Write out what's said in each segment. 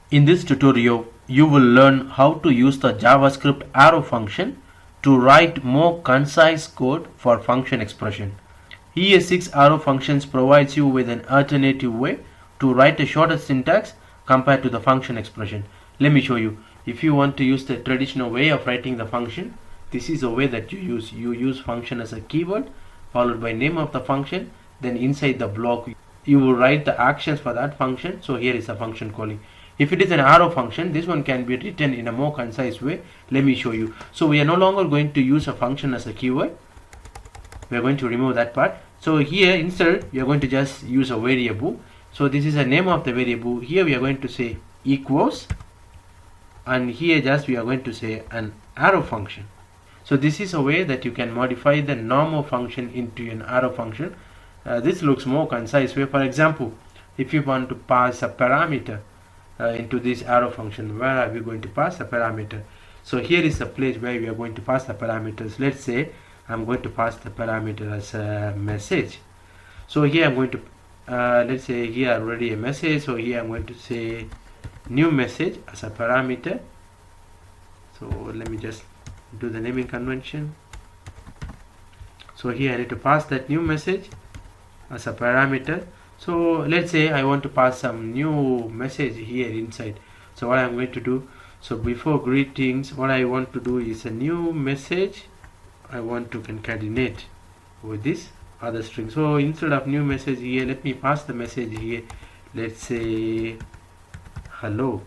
In this tutorial, you will learn how to use the JavaScript arrow function to write more concise code for function expression. ES6 arrow functions provides you with an alternative way to write a shorter syntax compared to the function expression. Let me show you. If you want to use the traditional way of writing the function, this is a way that you use. You use function as a keyword followed by name of the function. Then inside the block, you will write the actions for that function. So here is a function calling. If it is an arrow function, this one can be written in a more concise way. Let me show you. So we are no longer going to use a function as a keyword. We are going to remove that part. So here instead we are going to just use a variable. So this is the name of the variable. Here we are going to say equals, and here just we are going to say an arrow function. So this is a way that you can modify the normal function into an arrow function. This looks more concise way. For example, if you want to pass a parameter into this arrow function, where are we going to pass a parameter? So here is the place where we are going to pass the parameters. Let's say I'm going to pass the parameter as a message. So here I'm going to let's say here already a message, so here I'm going to say new message as a parameter. So let me just do the naming convention. So here I need to pass that new message as a parameter. So let's say I want to pass some new message here inside. So what I'm going to do, so before greetings, what I want to do is a new message I want to concatenate with this other string. So instead of new message here, let me pass the message here. Let's say hello.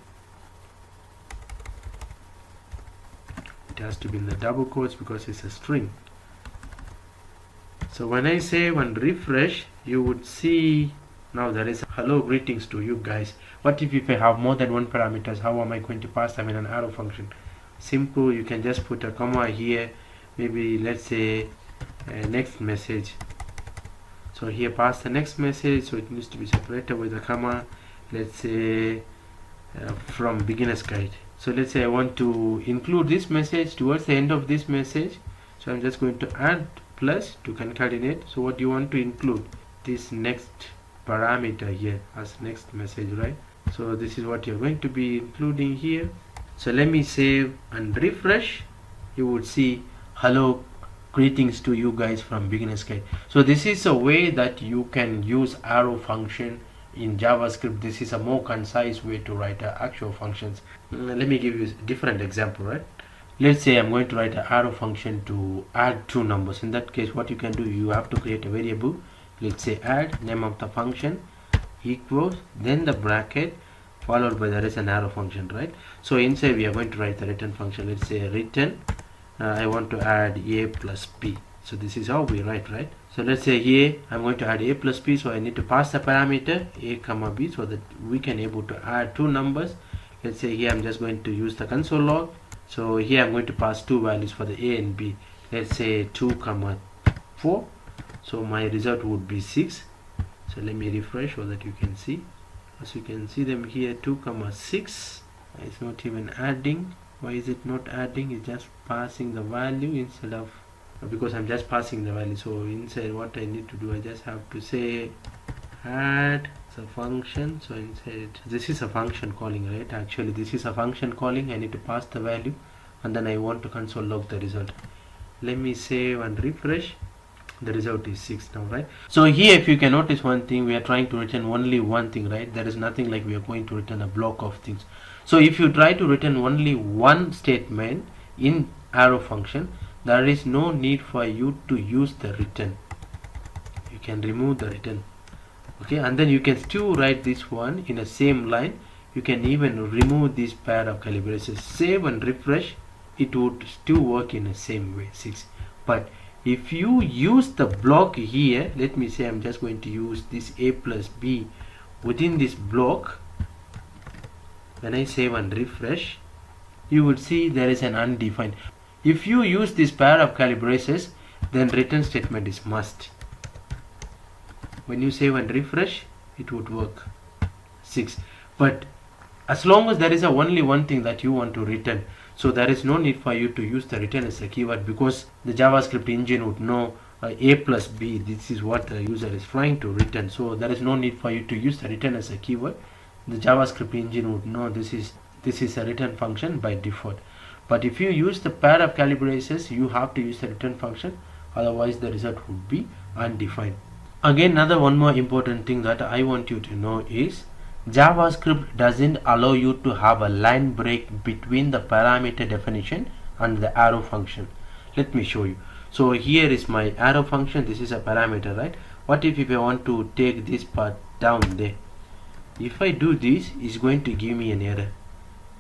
It has to be in the double quotes because it's a string. So when I save and refresh, you would see now there is hello greetings to you guys. What if I have more than one parameters? How am I going to pass them in an arrow function? Simple, you can just put a comma here. Maybe let's say next message. So here pass the next message, so it needs to be separated with a comma. Let's say from beginner's guide. So let's say I want to include this message towards the end of this message. So I'm just going to add plus to concatenate. So what do you want to include? This next parameter here as next message, right? So this is what you're going to be including here. So let me save and refresh. You would see hello greetings to you guys from beginner's guide. So this is a way that you can use arrow function in JavaScript. This is a more concise way to write actual functions. Let me give you a different example, right? Let's say I'm going to write an arrow function to add two numbers. In that case, what you can do, you have to create a variable. Let's say add name of the function equals, then the bracket followed by there is an arrow function, right? So inside we are going to write the return function. Let's say return I want to add a plus b. So this is how we write, right? So let's say here I'm going to add a plus b, so I need to pass the parameter a comma b so that we can able to add two numbers. Let's say here I'm just going to use the console log. So here I'm going to pass two values for the a and b. Let's say 2 comma 4. So my result would be 6. So let me refresh so that you can see. As you can see them here, 2 comma 6. It's not even adding. Why is it not adding? It's just passing the value instead of, because I'm just passing the value. So inside what I need to do, I just have to say add the function. So inside this is a function calling, right? Actually this is a function calling. I need to pass the value and then I want to console log the result. Let me save and refresh. The result is 6 now, right? So here if you can notice one thing, we are trying to return only one thing, right? There is nothing like we are going to return a block of things. So if you try to return only one statement in arrow function, there is no need for you to use the return. You can remove the return, okay? And then you can still write this one in the same line. You can even remove this pair of curly braces. Save and refresh, it would still work in the same way, 6. But if you use the block here, let me say I'm just going to use this a plus b within this block. When I save and refresh, you would see there is an undefined. If you use this pair of curly braces, then return statement is must. When you save and refresh, it would work 6. But as long as there is only one thing that you want to return, so there is no need for you to use the return as a keyword, because the JavaScript engine would know a plus b, this is what the user is trying to return. So there is no need for you to use the return as a keyword. the JavaScript engine would know this is a return function by default. But if you use the pair of curly braces, you have to use the return function, otherwise the result would be undefined. Again, one more important thing that I want you to know is JavaScript doesn't allow you to have a line break between the parameter definition and the arrow function. Let me show you. So here is my arrow function, this is a parameter, right? What if I want to take this part down there? If I do this, it's going to give me an error.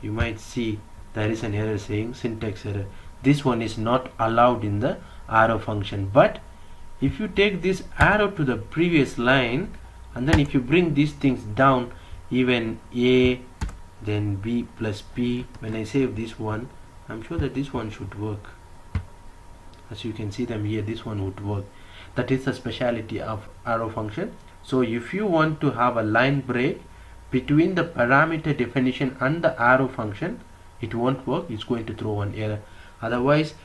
You might see there is an error saying syntax error. This one is not allowed in the arrow function. But if you take this arrow to the previous line, and then if you bring these things down, even A, then B plus P, when I save this one, I'm sure that this one should work. As you can see them here, this one would work. That is the speciality of arrow function. So if you want to have a line break between the parameter definition and the arrow function, it won't work. It's going to throw an error. Otherwise,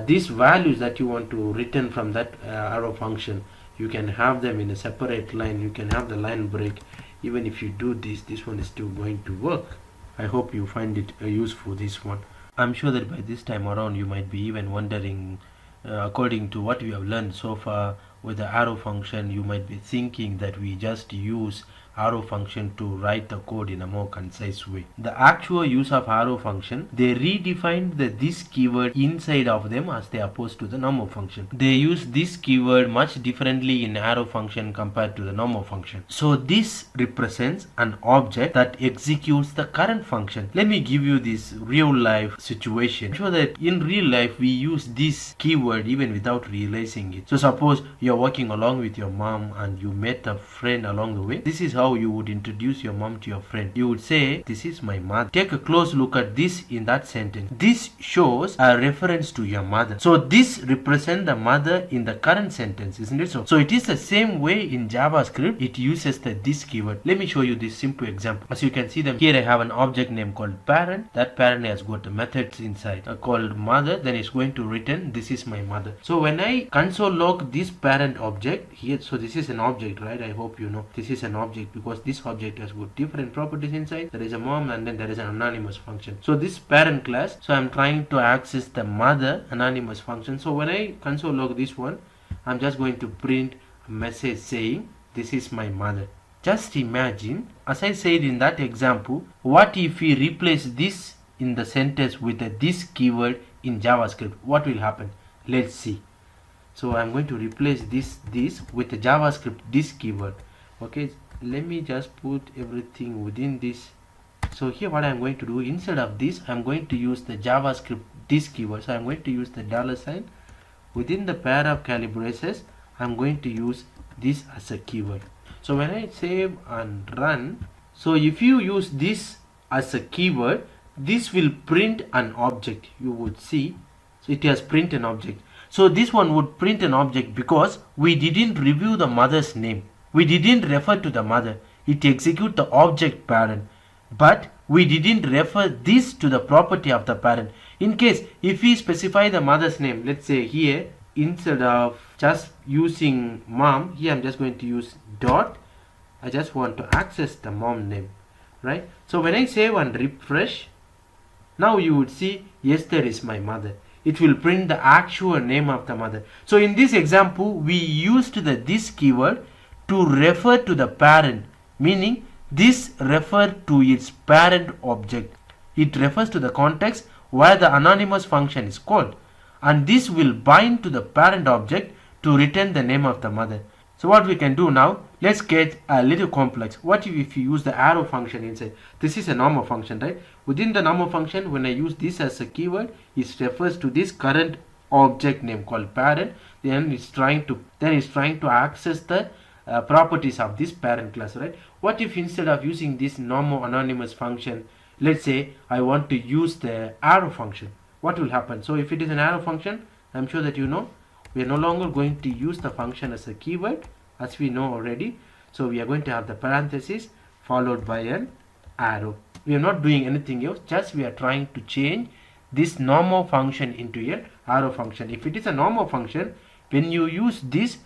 these values that you want to return from that arrow function, you can have them in a separate line. You can have the line break. Even if you do this one is still going to work. I hope you find it useful, this one. I'm sure that by this time around you might be even wondering, according to what we have learned so far with the arrow function, you might be thinking that we just use arrow function to write the code in a more concise way. The actual use of arrow function, they redefined the this keyword inside of them as they opposed to the normal function. They use this keyword much differently in arrow function compared to the normal function. So this represents an object that executes the current function. Let me give you this real life situation. Show that in real life we use this keyword even without realizing it. So suppose you're walking along with your mom and you met a friend along the way. This is how you would introduce your mom to your friend. You would say, this is my mother. Take a close look at this in that sentence. This shows a reference to your mother. So this represents the mother in the current sentence, isn't it so? So it is the same way in JavaScript. It uses the this keyword. Let me show you this simple example. As you can see them here, I have an object name called parent. That parent has got the methods inside called mother. Then it's going to return this is my mother. So when I console log this parent object here, so this is an object, right? I hope you know this is an object, because this object has got different properties inside. There is a mom and then there is an anonymous function. So this parent class, so I'm trying to access the mother anonymous function. So when I console log this one, I'm just going to print a message saying this is my mother. Just imagine, as I said in that example, what if we replace this in the sentence with the this keyword in JavaScript? What will happen? Let's see. So I'm going to replace this with the JavaScript this keyword. Okay, let me just put everything within this. So here what I'm going to do, instead of this, I'm going to use the JavaScript this keyword. So I'm going to use the $. Within the pair of curly braces, I'm going to use this as a keyword. So when I save and run, so if you use this as a keyword, this will print an object. You would see, so it has print an object. So this one would print an object because we didn't review the mother's name. We didn't refer to the mother. It executes the object parent. But we didn't refer this to the property of the parent. In case, if we specify the mother's name, let's say here, instead of just using mom, here I'm just going to use dot. I just want to access the mom name, right? So when I save and refresh, now you would see, yes, there is my mother. It will print the actual name of the mother. So in this example, we used the this keyword to refer to the parent, meaning this refers to its parent object. It refers to the context where the anonymous function is called, and this will bind to the parent object to return the name of the mother. So what we can do now, let's get a little complex. What if you use the arrow function inside? This is a normal function, right? Within the normal function, when I use this as a keyword, it refers to this current object name called parent. Then it's trying to access the properties of this parent class, right? What if instead of using this normal anonymous function, let's say I want to use the arrow function? What will happen? So if it is an arrow function, I'm sure that you know, we are no longer going to use the function as a keyword, as we know already. So we are going to have the parenthesis followed by an arrow. We are not doing anything else, just we are trying to change this normal function into an arrow function. If it is a normal function, when you use this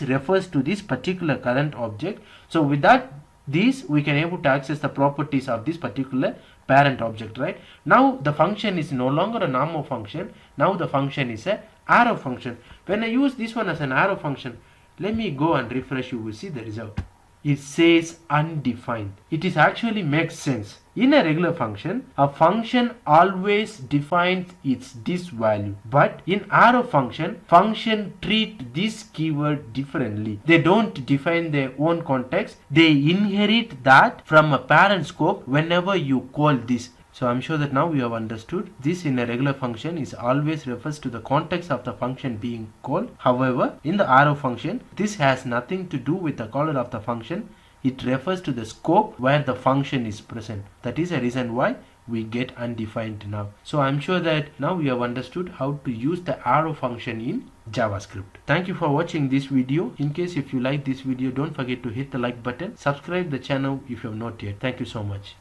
refers to this particular current object. So with that This we can able to access the properties of this particular parent object, right? Now the function is no longer a normal function. Now the function is a arrow function. When I use this one as an arrow function, let me go and refresh, you will see the result. It says undefined. It is actually makes sense. In a regular function, a function always defines its this value, but in arrow function treat this keyword differently. They don't define their own context. They inherit that from a parent scope whenever you call this. So I'm sure that now you have understood this. In a regular function is always refers to the context of the function being called. However, in the arrow function, this has nothing to do with the caller of the function. It refers to the scope where the function is present. That is a reason why we get undefined now. So I'm sure that now you have understood how to use the arrow function in JavaScript. Thank you for watching this video. In case if you like this video, don't forget to hit the like button. Subscribe the channel if you have not yet. Thank you so much.